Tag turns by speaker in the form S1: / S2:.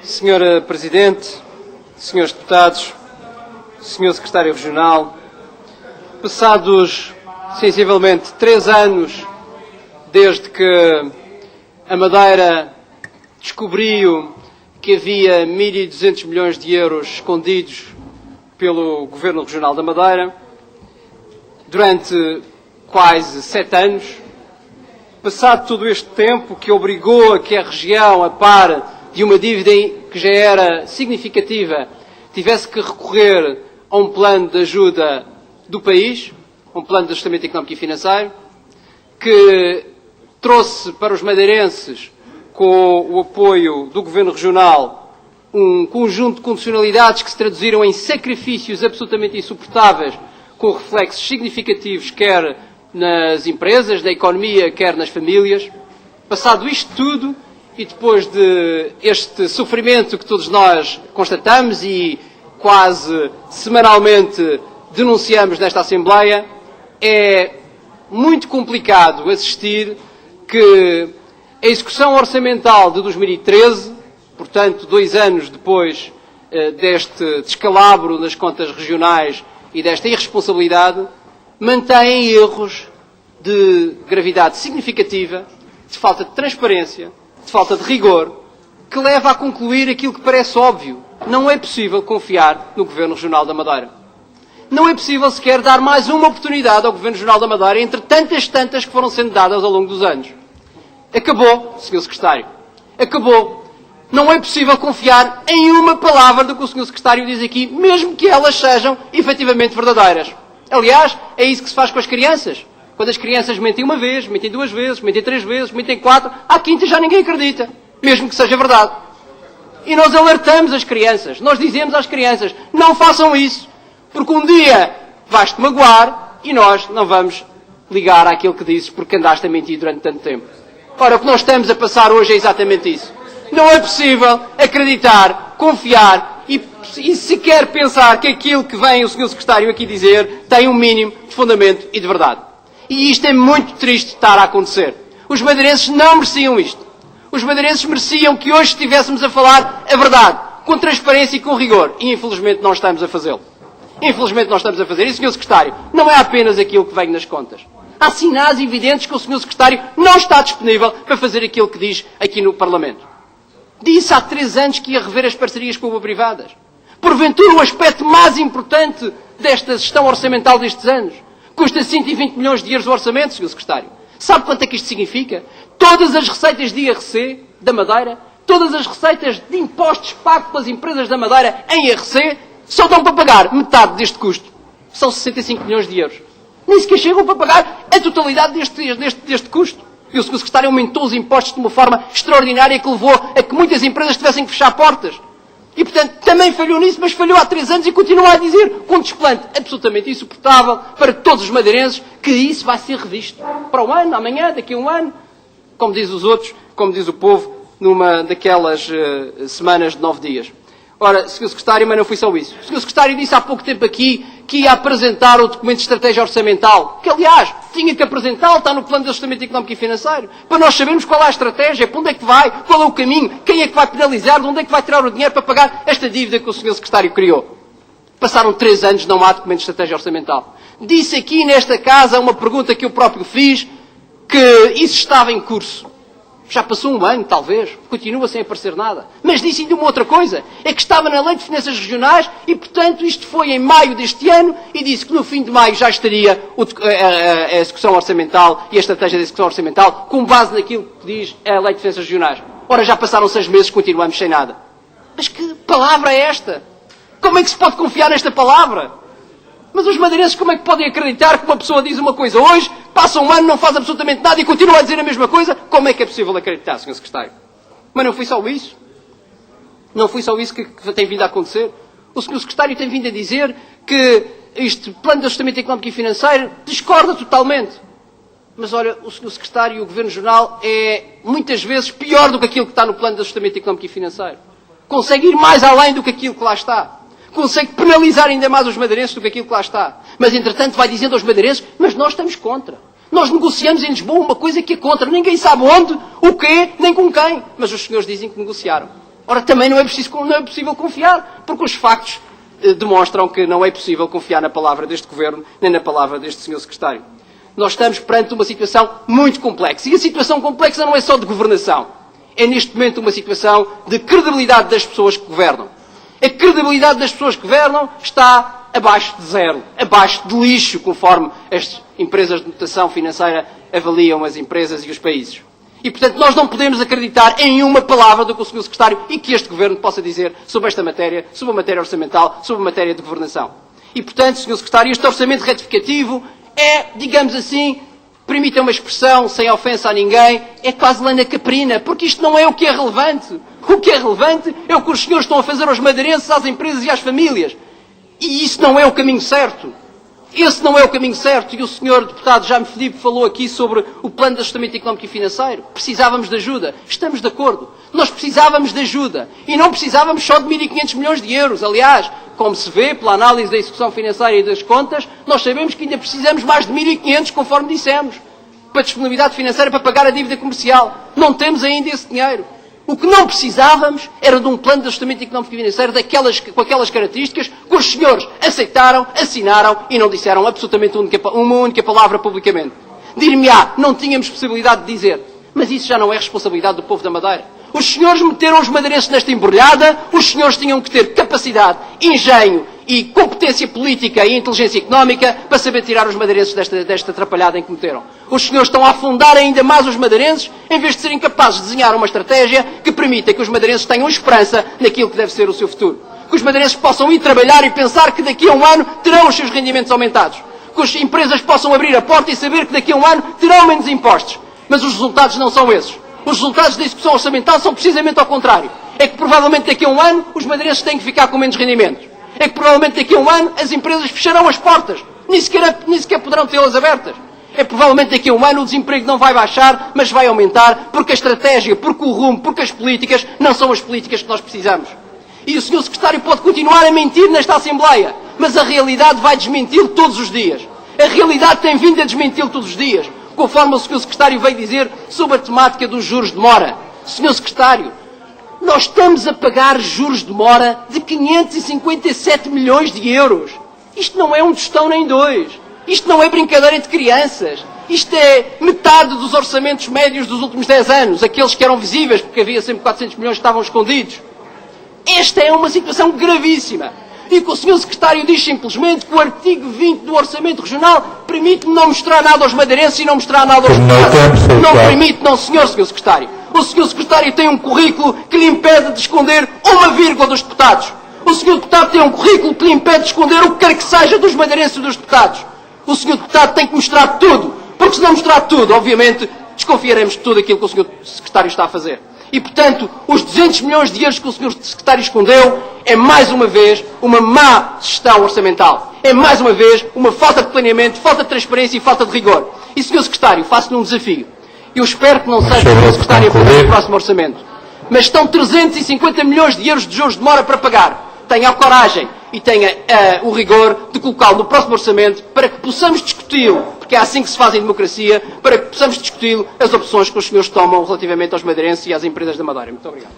S1: Senhora Presidente, senhores deputados, senhor Secretário Regional, passados sensivelmente 3 anos desde que a Madeira descobriu que havia 1.200 milhões de euros escondidos pelo Governo Regional da Madeira, durante quase 7 anos, passado todo este tempo que obrigou a que a região, a par de uma dívida que já era significativa, tivesse que recorrer a um plano de ajuda do país, um plano de ajustamento económico e financeiro, que trouxe para os madeirenses, com o apoio do Governo Regional, um conjunto de condicionalidades que se traduziram em sacrifícios absolutamente insuportáveis, com reflexos significativos, quer nas empresas, na economia, quer nas famílias. Passado isto tudo, e depois de este sofrimento que todos nós constatamos e quase semanalmente denunciamos nesta Assembleia, é muito complicado assistir que a execução orçamental de 2013, portanto 2 anos depois deste descalabro nas contas regionais e desta irresponsabilidade, mantém erros de gravidade significativa, de falta de transparência, de falta de rigor, que leva a concluir aquilo que parece óbvio. Não é possível confiar no Governo Regional da Madeira. Não é possível sequer dar mais uma oportunidade ao Governo Regional da Madeira, entre tantas que foram sendo dadas ao longo dos anos. Acabou, Sr. Secretário. Acabou. Não é possível confiar em uma palavra do que o Sr. Secretário diz aqui, mesmo que elas sejam efetivamente verdadeiras. Aliás, é isso que se faz com as crianças. Quando as crianças mentem 1 vez, mentem 2 vezes, mentem 3 vezes, mentem 4, à quinta já ninguém acredita, mesmo que seja verdade. E nós alertamos as crianças, nós dizemos às crianças, não façam isso, porque um dia vais-te magoar e nós não vamos ligar àquilo que dizes porque andaste a mentir durante tanto tempo. Ora, o que nós estamos a passar hoje é exatamente isso. Não é possível acreditar, confiar e sequer pensar que aquilo que vem o Sr. Secretário aqui dizer tem um mínimo de fundamento e de verdade. E isto é muito triste de estar a acontecer. Os madeirenses não mereciam isto. Os madeirenses mereciam que hoje estivéssemos a falar a verdade, com transparência e com rigor. E infelizmente não estamos a fazê-lo. Infelizmente não estamos a fazer. E, Sr. Secretário, não é apenas aquilo que vem nas contas. Há sinais evidentes que o Sr. Secretário não está disponível para fazer aquilo que diz aqui no Parlamento. Disse há 3 anos que ia rever as parcerias público-privadas. Porventura, o aspecto mais importante desta gestão orçamental destes anos. Custa 120 milhões de euros o orçamento, Sr. Secretário. Sabe quanto é que isto significa? Todas as receitas de IRC da Madeira, todas as receitas de impostos pagos pelas empresas da Madeira em IRC, só dão para pagar metade deste custo. São 65 milhões de euros. Nem sequer chegam para pagar a totalidade deste custo. E o Sr. Secretário aumentou os impostos de uma forma extraordinária que levou a que muitas empresas tivessem que fechar portas. E, portanto, também falhou nisso, mas falhou há 3 anos e continua a dizer, com um desplante absolutamente insuportável para todos os madeirenses, que isso vai ser revisto para o ano, amanhã, daqui a 1 ano, como diz os outros, como diz o povo, numa daquelas semanas de 9 dias. Ora, Sr. Secretário, mas não foi só isso. O Sr. Secretário disse há pouco tempo aqui que ia apresentar o documento de estratégia orçamental, que, aliás, tinha que apresentá-lo, está no plano de ajustamento económico e financeiro, para nós sabermos qual é a estratégia, para onde é que vai, qual é o caminho, quem é que vai penalizar, de onde é que vai tirar o dinheiro para pagar esta dívida que o Sr. Secretário criou. Passaram 3 anos, não há documento de estratégia orçamental. Disse aqui nesta casa uma pergunta que eu próprio fiz, que isso estava em curso. Já passou 1 ano, talvez, continua sem aparecer nada. Mas disse ainda uma outra coisa, é que estava na Lei de Finanças Regionais e, portanto, isto foi em maio deste ano e disse que no fim de maio já estaria a execução orçamental e a estratégia de execução orçamental com base naquilo que diz a Lei de Finanças Regionais. Ora, já passaram 6 meses, continuamos sem nada. Mas que palavra é esta? Como é que se pode confiar nesta palavra? Mas os madeirenses como é que podem acreditar que uma pessoa diz uma coisa hoje, passa 1 ano, não faz absolutamente nada e continua a dizer a mesma coisa? Como é que é possível acreditar, Sr. Secretário? Mas não foi só isso. Não foi só isso que tem vindo a acontecer. O Sr. Secretário tem vindo a dizer que este plano de ajustamento económico e financeiro discorda totalmente. Mas olha, o Sr. Secretário e o Governo Regional é muitas vezes pior do que aquilo que está no plano de ajustamento económico e financeiro. Consegue ir mais além do que aquilo que lá está. Consegue penalizar ainda mais os madeirenses do que aquilo que lá está. Mas, entretanto, vai dizendo aos madeirenses, mas nós estamos contra. Nós negociamos em Lisboa uma coisa que é contra. Ninguém sabe onde, o quê, nem com quem. Mas os senhores dizem que negociaram. Ora, também não é possível confiar, porque os factos demonstram que não é possível confiar na palavra deste Governo, nem na palavra deste Sr. Secretário. Nós estamos perante uma situação muito complexa. E a situação complexa não é só de governação. É neste momento uma situação de credibilidade das pessoas que governam. A credibilidade das pessoas que governam está abaixo de zero, abaixo de lixo, conforme as empresas de notação financeira avaliam as empresas e os países. E, portanto, nós não podemos acreditar em uma palavra do que o Sr. Secretário e que este Governo possa dizer sobre esta matéria, sobre a matéria orçamental, sobre a matéria de governação. E, portanto, Sr. Secretário, este orçamento retificativo é, digamos assim, permitam uma expressão, sem ofensa a ninguém, é quase lana caprina, porque isto não é o que é relevante. O que é relevante é o que os senhores estão a fazer aos madeirenses, às empresas e às famílias. E isso não é o caminho certo. Esse não é o caminho certo. E o senhor deputado Jaime Filipe falou aqui sobre o plano de ajustamento económico e financeiro. Precisávamos de ajuda. Estamos de acordo. Nós precisávamos de ajuda. E não precisávamos só de 1.500 milhões de euros. Aliás, como se vê pela análise da execução financeira e das contas, nós sabemos que ainda precisamos mais de 1.500, conforme dissemos, para a disponibilidade financeira para pagar a dívida comercial. Não temos ainda esse dinheiro. O que não precisávamos era de um plano de ajustamento económico e financeiro com aquelas características que os senhores aceitaram, assinaram e não disseram absolutamente uma única palavra publicamente. Dir-me-á, não tínhamos possibilidade de dizer. Mas isso já não é responsabilidade do povo da Madeira. Os senhores meteram os madeirenses nesta embrulhada, os senhores tinham que ter capacidade, engenho e competência política e inteligência económica para saber tirar os madeirenses desta atrapalhada em que meteram. Os senhores estão a afundar ainda mais os madeirenses, em vez de serem capazes de desenhar uma estratégia que permita que os madeirenses tenham esperança naquilo que deve ser o seu futuro. Que os madeirenses possam ir trabalhar e pensar que daqui a um ano terão os seus rendimentos aumentados. Que as empresas possam abrir a porta e saber que daqui a um ano terão menos impostos. Mas os resultados não são esses. Os resultados da execução orçamental são precisamente ao contrário. É que provavelmente daqui a um ano os madeirenses têm que ficar com menos rendimentos. É que provavelmente daqui a um ano as empresas fecharão as portas. Nem sequer poderão tê-las abertas. É provavelmente daqui a um ano o desemprego não vai baixar, mas vai aumentar, porque a estratégia, porque o rumo, porque as políticas não são as políticas que nós precisamos. E o Sr. Secretário pode continuar a mentir nesta Assembleia, mas a realidade vai desmenti-lo todos os dias. A realidade tem vindo a desmenti-lo todos os dias, conforme o Sr. Secretário veio dizer sobre a temática dos juros de mora. Sr. Secretário, nós estamos a pagar juros de mora de 557 milhões de euros. Isto não é um tostão nem dois. Isto não é brincadeira de crianças. Isto é metade dos orçamentos médios dos últimos 10 anos, aqueles que eram visíveis, porque havia sempre 400 milhões que estavam escondidos. Esta é uma situação gravíssima. E que o Sr. Secretário diz simplesmente que o artigo 20 do Orçamento Regional permite-me não mostrar nada aos madeirenses e não mostrar nada aos deputados. Não permite, não, Sr. Secretário. O Sr. Secretário tem um currículo que lhe impede de esconder uma vírgula dos deputados. O Sr. Deputado tem um currículo que lhe impede de esconder o que quer que seja dos madeirenses e dos deputados. O Sr. Deputado tem que mostrar tudo. Porque se não mostrar tudo, obviamente, desconfiaremos de tudo aquilo que o Sr. Secretário está a fazer. E, portanto, os 200 milhões de euros que o Sr. Secretário escondeu é, mais uma vez, uma má gestão orçamental. É, mais uma vez, uma falta de planeamento, falta de transparência e falta de rigor. E, Sr. Secretário, faço-lhe um desafio. Eu espero que não seja o Sr. Secretário a fazer o próximo orçamento. Mas estão 350 milhões de euros de juros de mora para pagar. Tenha a coragem e tenha o rigor de colocá-lo no próximo orçamento para que possamos discuti-lo, porque é assim que se faz em democracia, para que possamos discuti-lo as opções que os senhores tomam relativamente aos madeirenses e às empresas da Madeira. Muito obrigado.